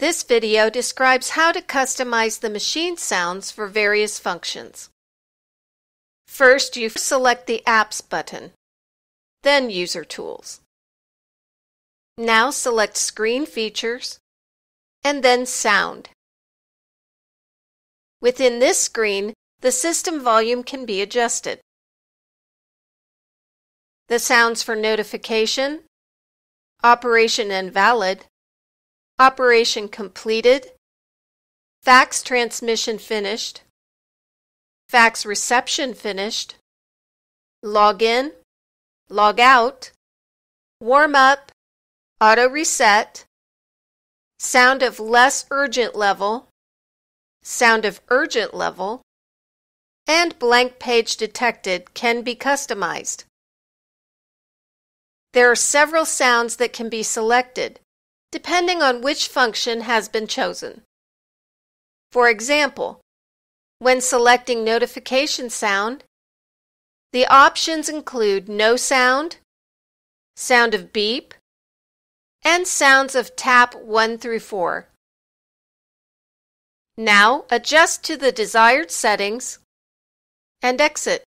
This video describes how to customize the machine sounds for various functions. First, you select the Apps button, then User Tools. Now select Screen Features, and then Sound. Within this screen, the system volume can be adjusted. The sounds for notification, operation invalid, operation completed, fax transmission finished, fax reception finished, log in, log out, warm up, auto reset, sound of less urgent level, sound of urgent level, and blank page detected can be customized. There are several sounds that can be selected, depending on which function has been chosen. For example, when selecting notification sound, the options include no sound, sound of beep, and sounds of tap 1 through 4. Now adjust to the desired settings and exit.